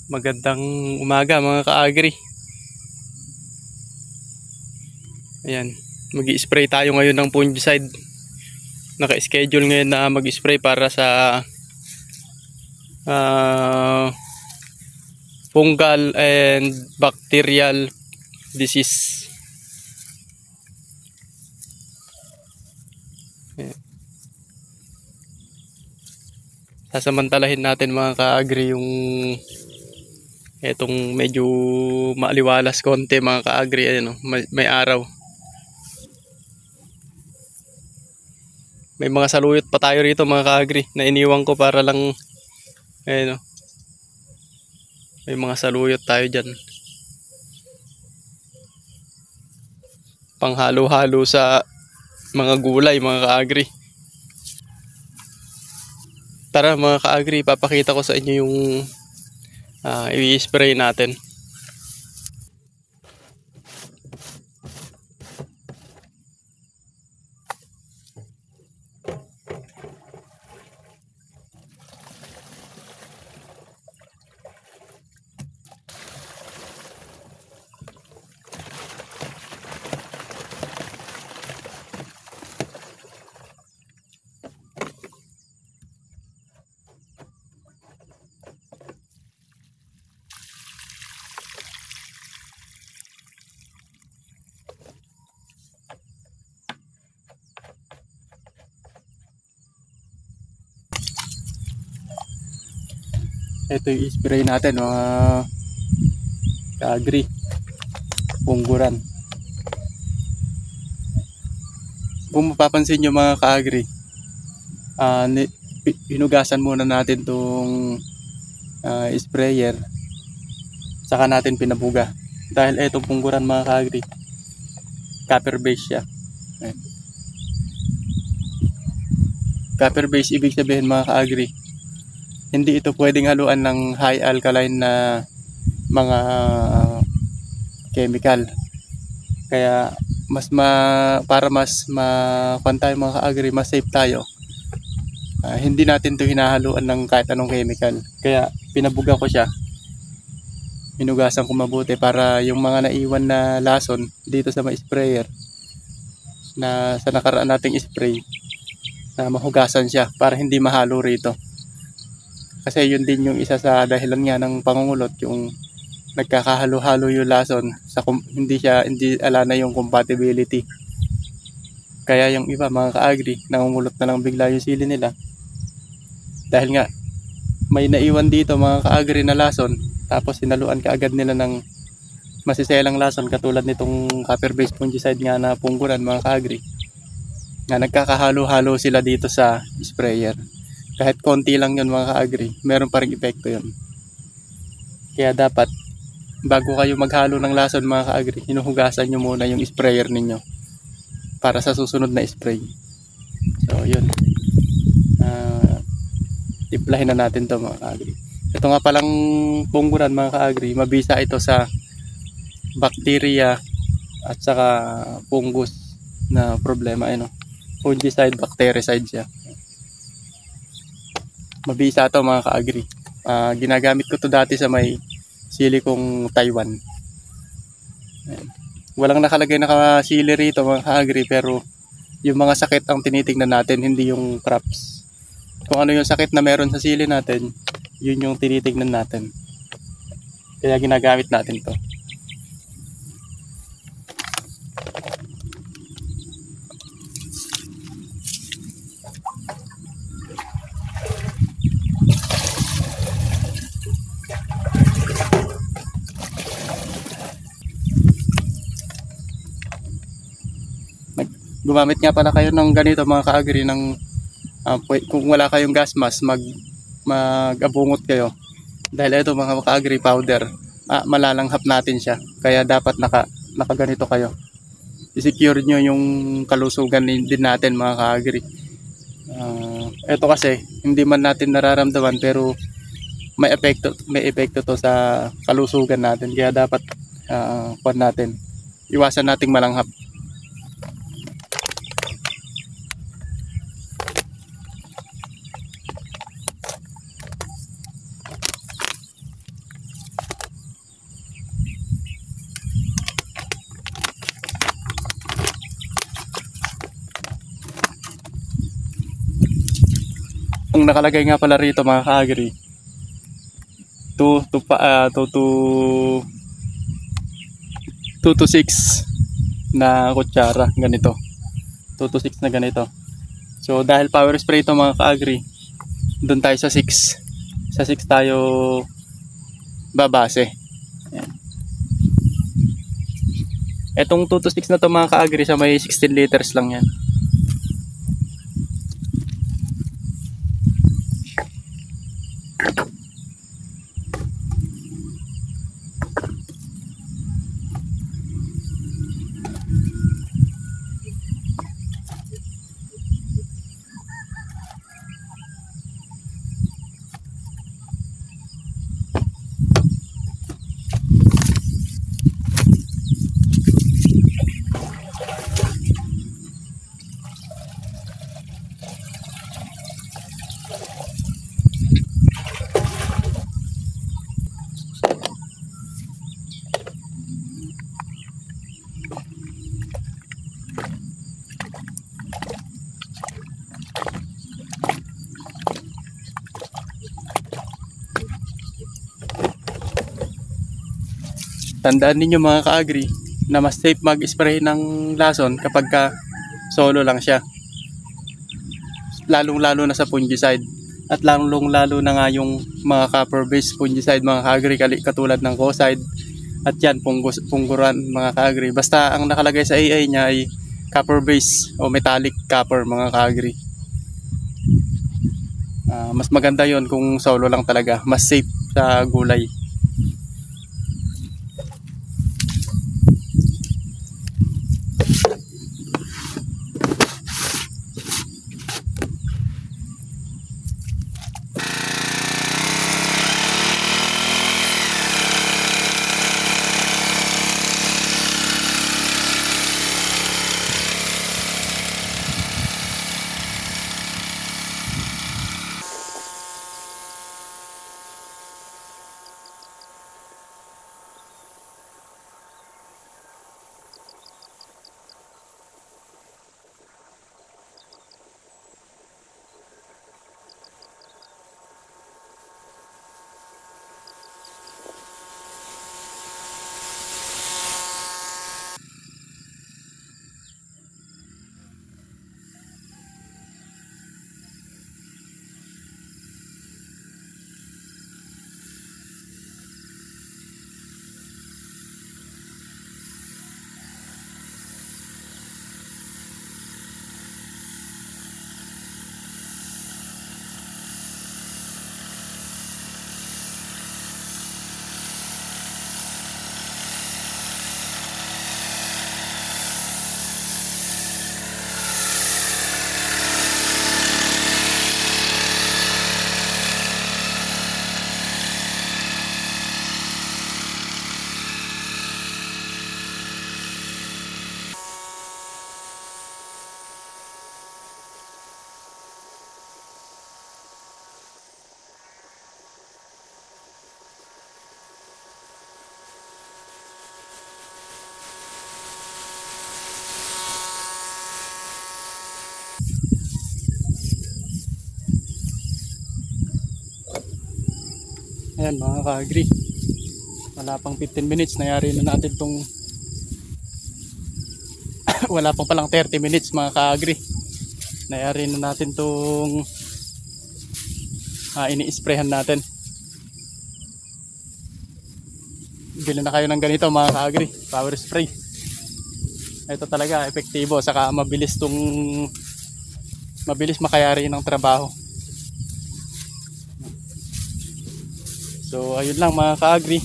Magandang umaga mga ka-agri. Ayan, mag-i-spray tayo ngayon ng fungicide. Naka-schedule ngayon na mag-spray para sa fungal and bacterial disease. Ayan. Sasamantalahin natin mga ka-agri yung etong medyo maaliwalas konti mga ka-agri. Ayan, may araw. May mga saluyot pa tayo rito mga ka-agri na iniwan ko para lang ayan, may mga saluyot tayo dyan. Panghalo-halo sa mga gulay mga ka-agri. Tara mga ka-agri, papakita ko sa inyo yung i-spray natin. Ito yung i-spray natin mga ka-agri, pungguran. Kung mapapansin nyo mga ka-agri, hinugasan muna natin tong sprayer, saka natin pinabuga. Dahil itong pungguran mga ka-agri, copper base siya. Ayan. Copper base ibig sabihin mga ka-agri, hindi ito pwedeng haluan ng high alkaline na mga chemical. Kaya para mas tayo mga ka-agri, mas safe tayo. Hindi natin to hinahaluan ng kahit anong chemical. Kaya pinabuga ko siya. Hinugasan ko mabuti para yung mga naiwan na lason dito sa may sprayer na sa nakaraan nating spray, na mahugasan siya para hindi mahalo rito. Kasi yun din yung isa sa dahilan nga ng pangungulot, yung nagkakahalo-halo yung lason sa hindi ala na yung compatibility. Kaya yung iba mga ka-agri, nangungulot na lang bigla yung sili nila. Dahil nga may naiwan dito mga ka-agri na lason, tapos sinaluan kaagad nila ng masiselang lason katulad nitong copper based fungicide nga na pungguran mga ka-agri. Nga nagkakahalo-halo sila dito sa sprayer. Kahit konti lang yun mga ka-agri, meron pa ring epekto yun. Kaya dapat bago kayo maghalo ng lason mga ka-agri, hinuhugasan nyo muna yung sprayer ninyo para sa susunod na spray. So yun, tiplahin na natin to mga ka-agri. Ito nga palang pungguran mga ka-agri, mabisa ito sa bacteria at saka fungus na problema. Fungicide, bactericide siya. Mabisa ito mga ka-agri. Ginagamit ko to dati sa may sili kong Taiwan. Ayan. Walang nakalagay na sili rito mga ka-agri, pero yung mga sakit ang tinitingnan natin, hindi yung crops. Kung ano yung sakit na meron sa sili natin, yun yung tinitingnan natin. Kaya ginagamit natin to. Gumamit nga pala kayo ng ganito mga ka-agri, kung wala kayong gas mask, mag-abungot kayo. Dahil ito mga ka-agri powder, malalanghap natin siya. Kaya dapat nakaganito kayo. I-secure nyo yung kalusugan din natin mga ka-agri. Ito kasi hindi man natin nararamdaman, pero may epekto to sa kalusugan natin. Kaya dapat iwasan nating malanghap. Ang nakalagay nga pala rito mga ka-agri, 2 to 6 na kutsara, ganito. 2 to 6 na ganito. So dahil power spray ito mga ka-agri, doon tayo sa 6. Sa 6 tayo babase. Ayan. Etong 2 to 6 na to mga ka-agri, sa may 16 liters lang yan. Tandaan ninyo mga ka-agri na mas safe mag-spray ng lason kapag solo lang siya. Lalong-lalo na sa fungicide. At lalong-lalo na nga yung mga copper-based fungicide mga ka-agri, katulad ng Kocide. At yan, pungguran mga ka-agri. Basta ang nakalagay sa AI niya ay copper-based o metallic copper mga ka-agri. Mas maganda yon kung solo lang talaga. Mas safe sa gulay. Ayan mga ka-agri, wala pang 15 minutes nangyari na natin tong wala pang palang 30 minutes mga ka-agri, nangyari na natin tong ini-sprayhan natin. Bili na kayo ng ganito mga ka-agri, power spray. Ito talaga epektibo, saka mabilis makayari ng trabaho. So ayun lang mga ka-agri.